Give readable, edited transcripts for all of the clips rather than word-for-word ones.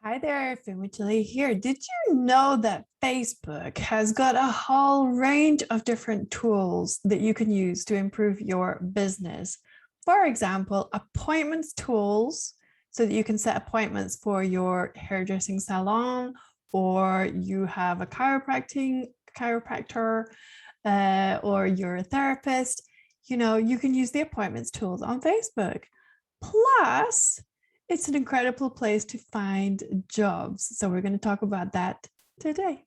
Hi there, Fumichelli here. Did you know that Facebook has got a whole range of different tools that you can use to improve your business? For example, appointments tools, so that you can set appointments for your hairdressing salon, or you have a chiropractor, or you're a therapist. You can use the appointments tools on Facebook. Plus, it's an incredible place to find jobs. So we're going to talk about that today.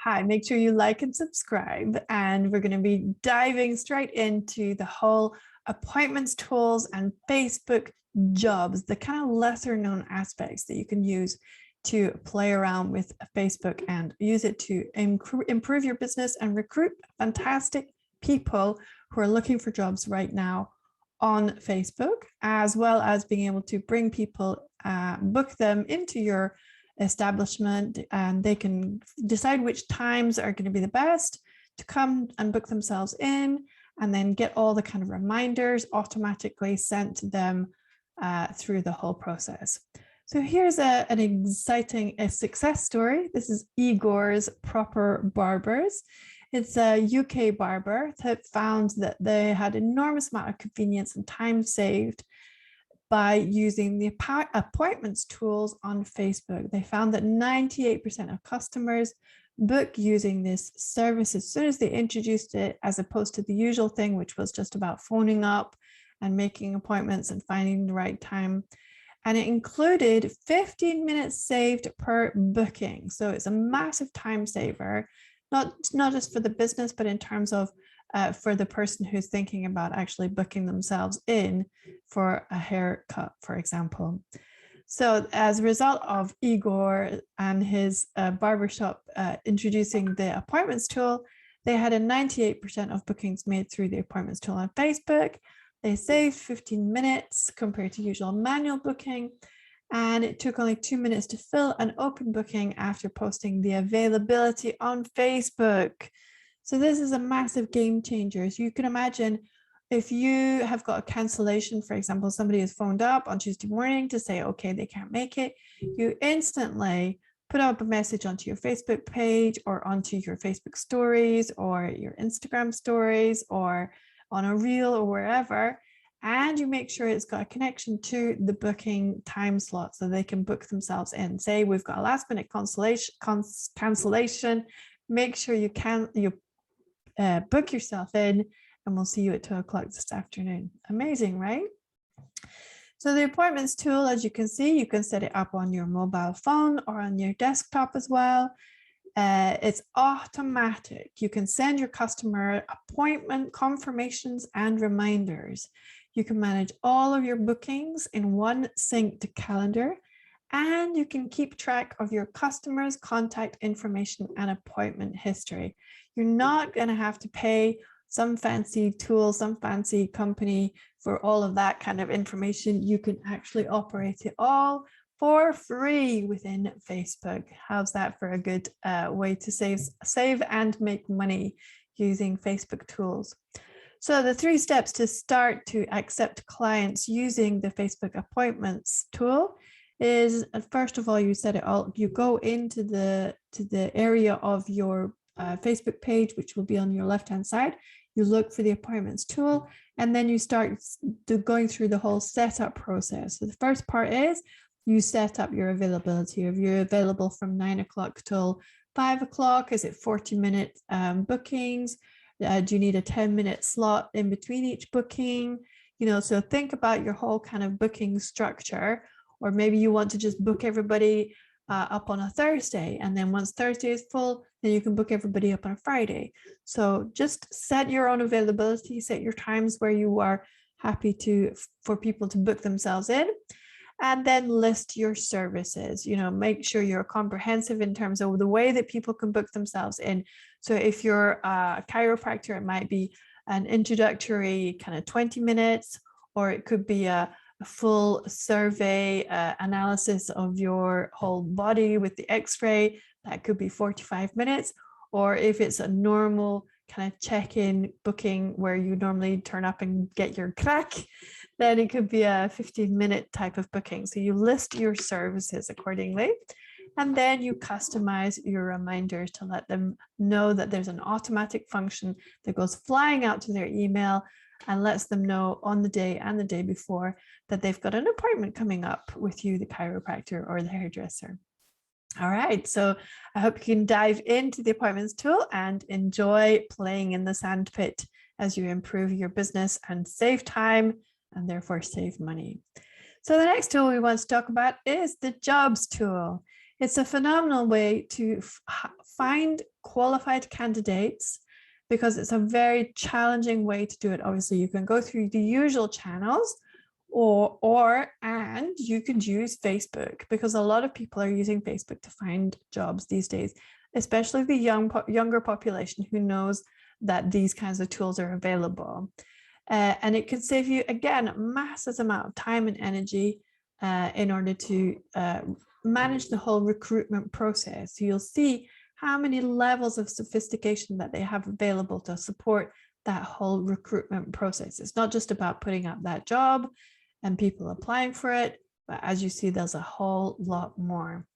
Hi, make sure you like and subscribe. And we're going to be diving straight into the whole appointments tools and Facebook jobs, the kind of lesser known aspects that you can use to play around with Facebook and use it to improve your business and recruit fantastic people who are looking for jobs right now on Facebook, as well as being able to bring people, book them into your establishment, and they can decide which times are going to be the best to come and book themselves in, and then get all the kind of reminders automatically sent to them through the whole process. So here's an exciting success story. This is Igor's Proper Barbers. It's a UK barber that found that they had enormous amount of convenience and time saved by using the appointments tools on Facebook. They found that 98% of customers book using this service as soon as they introduced it, as opposed to the usual thing, which was just about phoning up and making appointments and finding the right time. And it included 15 minutes saved per booking. So it's a massive time saver, not just for the business, but in terms of for the person who's thinking about actually booking themselves in for a haircut, for example. So as a result of Igor and his barbershop introducing the appointments tool, they had a 98% of bookings made through the appointments tool on Facebook. They saved 15 minutes compared to usual manual booking, and it took only 2 minutes to fill an open booking after posting the availability on Facebook. So this is a massive game changer. So you can imagine if you have got a cancellation, for example, somebody has phoned up on Tuesday morning to say, okay, they can't make it, you instantly put up a message onto your Facebook page or onto your Facebook stories or your Instagram stories or on a reel or wherever, and you make sure it's got a connection to the booking time slot so they can book themselves in. Say we've got a last minute cancellation, make sure you book yourself in, and we'll see you at 2 o'clock this afternoon. Amazing, right? So the appointments tool, as you can see, you can set it up on your mobile phone or on your desktop as well. It's automatic. You can send your customer appointment confirmations and reminders. You can manage all of your bookings in one synced calendar, and you can keep track of your customers' contact information and appointment history. You're not going to have to pay some fancy tool, some fancy company for all of that kind of information. You can actually operate it all for free within Facebook. How's that for a good way to save and make money using Facebook tools? So the 3 steps to start to accept clients using the Facebook appointments tool is, first of all, you set it all. You go into the area of your Facebook page, which will be on your left-hand side. You look for the appointments tool, and then you start going through the whole setup process. So the first part is you set up your availability. If you're available from 9 o'clock till 5 o'clock, is it 40-minute bookings? Do you need a 10-minute slot in between each booking? So think about your whole kind of booking structure, or maybe you want to just book everybody up on a Thursday, and then once Thursday is full, then you can book everybody up on a Friday. So just set your own availability, set your times where you are happy for people to book themselves in, and then list your services. Make sure you're comprehensive in terms of the way that people can book themselves in. So if you're a chiropractor, it might be an introductory kind of 20 minutes, or it could be a full survey analysis of your whole body with the x-ray. That could be 45 minutes. Or if it's a normal kind of check-in booking where you normally turn up and get your crack, then it could be a 15-minute type of booking. So you list your services accordingly, and then you customize your reminders to let them know that there's an automatic function that goes flying out to their email and lets them know on the day and the day before that they've got an appointment coming up with you, the chiropractor or the hairdresser. All right, so I hope you can dive into the appointments tool and enjoy playing in the sandpit as you improve your business and save time and therefore save money. So the next tool we want to talk about is the jobs tool. It's a phenomenal way to find qualified candidates because it's a very challenging way to do it. Obviously, you can go through the usual channels, and you could use Facebook, because a lot of people are using Facebook to find jobs these days, especially the younger population who knows that these kinds of tools are available. And it can save you, again, massive amount of time and energy in order to manage the whole recruitment process. So you'll see how many levels of sophistication that they have available to support that whole recruitment process. It's not just about putting up that job and people applying for it, but as you see, there's a whole lot more.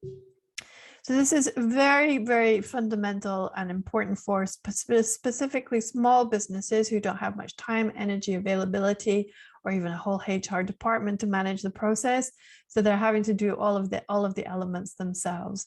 So this is very, very fundamental and important for specifically small businesses who don't have much time, energy, availability, or even a whole HR department to manage the process. So they're having to do all of the elements themselves.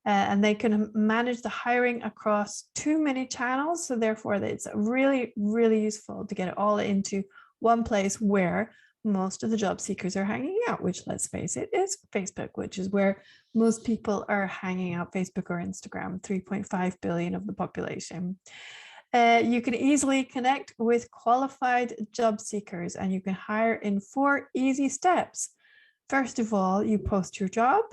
And they can manage the hiring across too many channels. So therefore, it's really, really useful to get it all into one place where most of the job seekers are hanging out, which, let's face it, is Facebook, which is where most people are hanging out, Facebook or Instagram, 3.5 billion of the population. You can easily connect with qualified job seekers, and you can hire in 4 easy steps. First of all, you post your job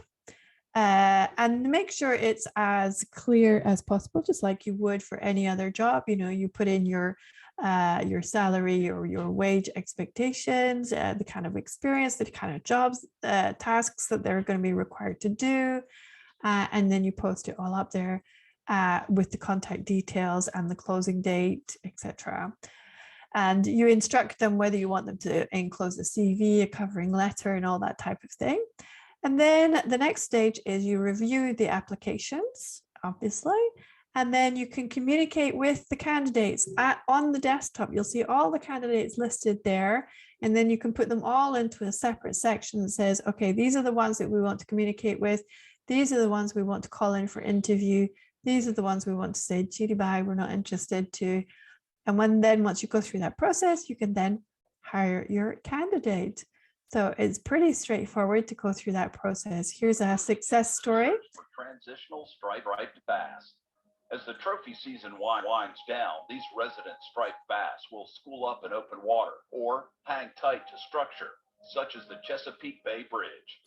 and make sure it's as clear as possible, just like you would for any other job. You know, you put in your salary or your wage expectations, the kind of experience, the kind of jobs, tasks that they're going to be required to do. And then you post it all up there with the contact details and the closing date, etc. And you instruct them whether you want them to enclose a CV, a covering letter, and all that type of thing. And then the next stage is you review the applications, obviously, and then you can communicate with the candidates on the desktop. You'll see all the candidates listed there, and then you can put them all into a separate section that says, okay, these are the ones that we want to communicate with. These are the ones we want to call in for interview. These are the ones we want to say, cheery bye, we're not interested to. And once you go through that process, you can then hire your candidate. So it's pretty straightforward to go through that process. Here's a success story. Transitional striped bass. As the trophy season winds down, these resident striped bass will school up in open water or hang tight to structure, such as the Chesapeake Bay Bridge.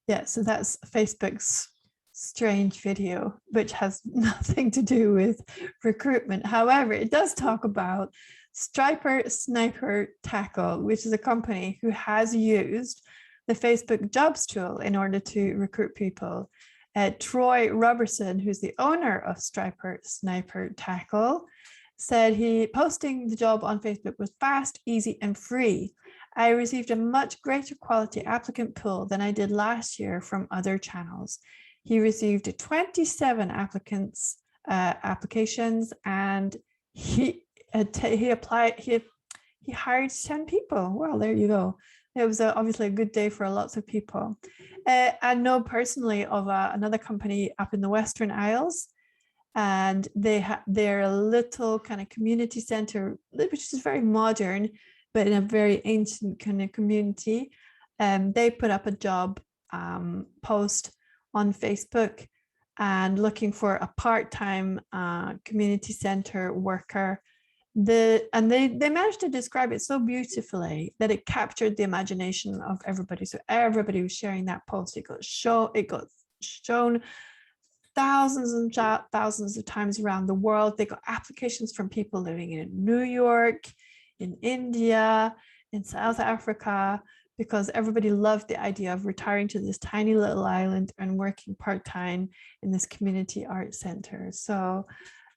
Yeah, so that's Facebook's strange video, which has nothing to do with recruitment. However, it does talk about Striper Sniper Tackle, which is a company who has used the Facebook jobs tool in order to recruit people. Troy Robertson, who's the owner of Striper Sniper Tackle, said posting the job on Facebook was fast, easy, and free. I received a much greater quality applicant pool than I did last year from other channels. He received 27 applications, and he hired 10 people. Well, there you go. It was obviously a good day for lots of people. I know personally of another company up in the Western Isles, and they're a little kind of community center, which is very modern, but in a very ancient kind of community. They put up a job post on Facebook and looking for a part-time community center worker. They managed to describe it so beautifully that it captured the imagination of everybody. So everybody was sharing that post. It got shown thousands and thousands of times around the world. They got applications from people living in New York, in India, in South Africa, because everybody loved the idea of retiring to this tiny little island and working part-time in this community art center. So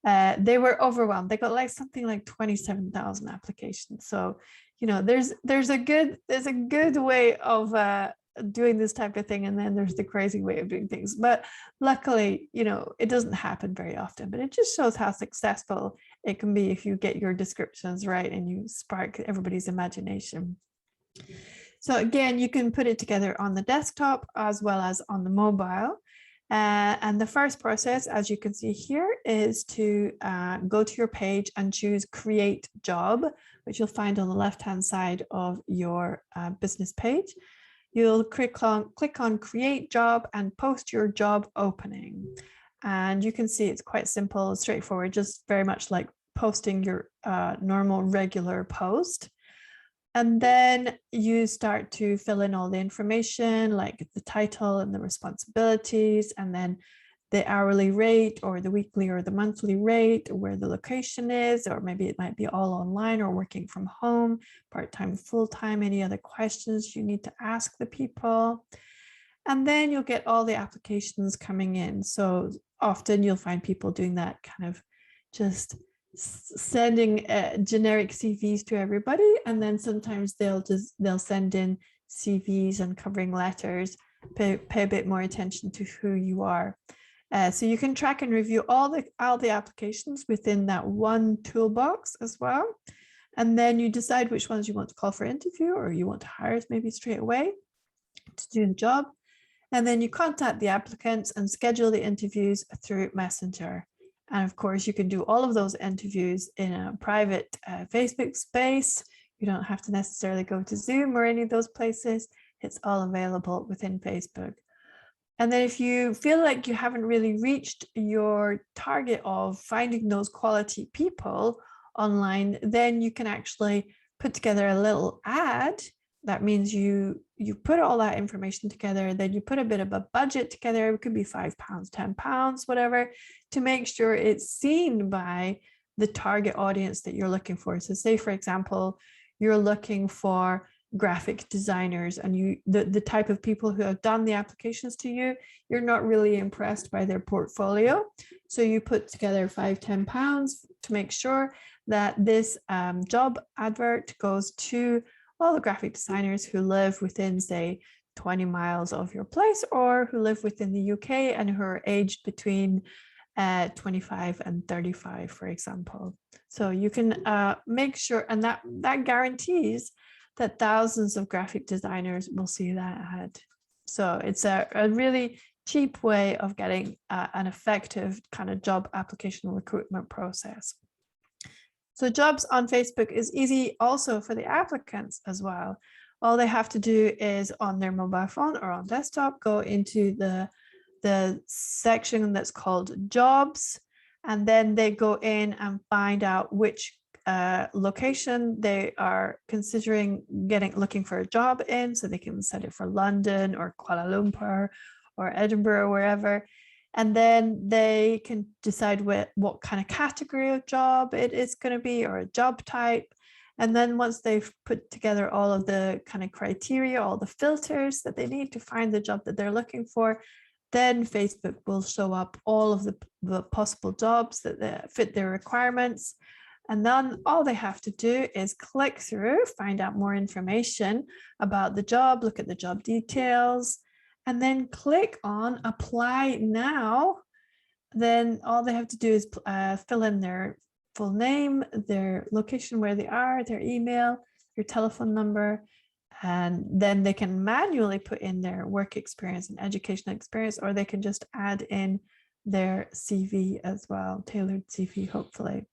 They were overwhelmed. They got like something like 27,000 applications. So, you know, there's a good way of doing this type of thing, and then there's the crazy way of doing things. But luckily, you know, it doesn't happen very often, but it just shows how successful it can be if you get your descriptions right and you spark everybody's imagination. So again, you can put it together on the desktop as well as on the mobile. And the first process, as you can see here, is to go to your page and choose Create Job, which you'll find on the left-hand side of your business page. You'll click on Create Job and post your job opening. And you can see it's quite simple, straightforward, just very much like posting your normal regular post. And then you start to fill in all the information, like the title and the responsibilities, and then the hourly rate or the weekly or the monthly rate, where the location is, or maybe it might be all online or working from home, part-time, full-time, any other questions you need to ask the people. And then you'll get all the applications coming in. So often you'll find people doing that kind of just sending generic CVs to everybody, and then sometimes they'll send in CVs and covering letters, pay a bit more attention to who you are. So you can track and review all the applications within that one toolbox as well. And then you decide which ones you want to call for interview, or you want to hire maybe straight away to do the job. And then you contact the applicants and schedule the interviews through Messenger. And of course, you can do all of those interviews in a private Facebook space. You don't have to necessarily go to Zoom or any of those places. It's all available within Facebook. And then if you feel like you haven't really reached your target of finding those quality people online, then you can actually put together a little ad. That means you put all that information together, then you put a bit of a budget together. It could be £5, £10, whatever, to make sure it's seen by the target audience that you're looking for. So say, for example, you're looking for graphic designers, and the type of people who have done the applications to you, you're not really impressed by their portfolio. So you put together £5, £10 to make sure that this job advert goes to all the graphic designers who live within, say, 20 miles of your place, or who live within the UK and who are aged between 25 and 35, for example. So you can make sure, and that guarantees that thousands of graphic designers will see that ad. So it's a really cheap way of getting an effective kind of job application recruitment process. So jobs on Facebook is easy also for the applicants as well. All they have to do is on their mobile phone or on desktop, go into the section that's called jobs, and then they go in and find out which location they are considering looking for a job in. So they can set it for London or Kuala Lumpur or Edinburgh, wherever. And then they can decide what kind of category of job it is going to be, or a job type. And then once they've put together all of the kind of criteria, all the filters that they need to find the job that they're looking for, then Facebook will show up all of the possible jobs that fit their requirements. And then all they have to do is click through, find out more information about the job, look at the job details, and then click on Apply Now. Then all they have to do is fill in their full name, their location where they are, their email, their telephone number, and then they can manually put in their work experience and educational experience, or they can just add in their CV as well, tailored CV, hopefully.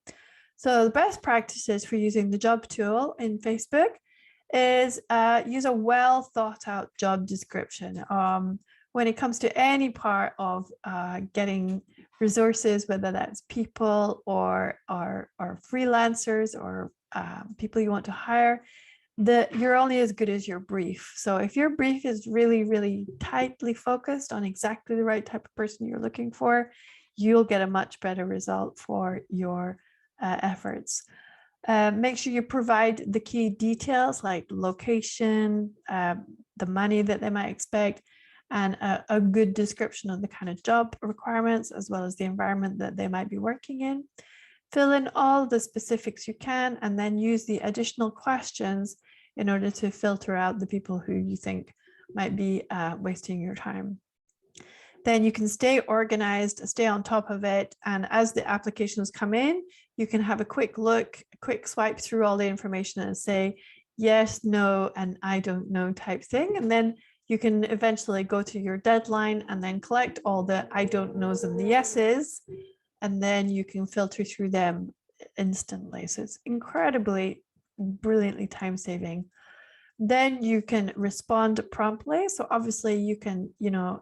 So the best practices for using the job tool in Facebook is use a well thought out job description. When it comes to any part of getting resources, whether that's people or freelancers or people you want to hire, you're only as good as your brief. So if your brief is really, really tightly focused on exactly the right type of person you're looking for, you'll get a much better result for your efforts. Make sure you provide the key details like location, the money that they might expect, and a good description of the kind of job requirements as well as the environment that they might be working in. Fill in all the specifics you can, and then use the additional questions in order to filter out the people who you think might be wasting your time. Then you can stay organized, stay on top of it. And as the applications come in, you can have a quick look, a quick swipe through all the information and say, yes, no, and I don't know type thing. And then you can eventually go to your deadline and then collect all the I don't knows and the yeses. And then you can filter through them instantly. So it's incredibly, brilliantly time saving. Then you can respond promptly. So obviously you can,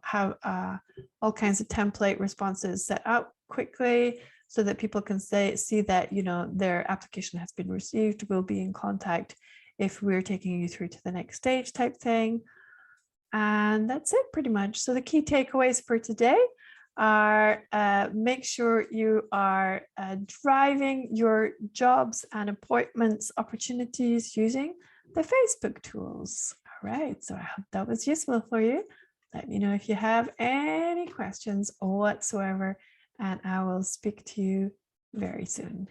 have all kinds of template responses set up quickly so that people can see that, their application has been received, we'll be in contact if we're taking you through to the next stage type thing. And that's it pretty much. So the key takeaways for today are make sure you are driving your jobs and appointments opportunities using the Facebook tools. All right, so I hope that was useful for you. Let me know if you have any questions whatsoever, and I will speak to you very soon.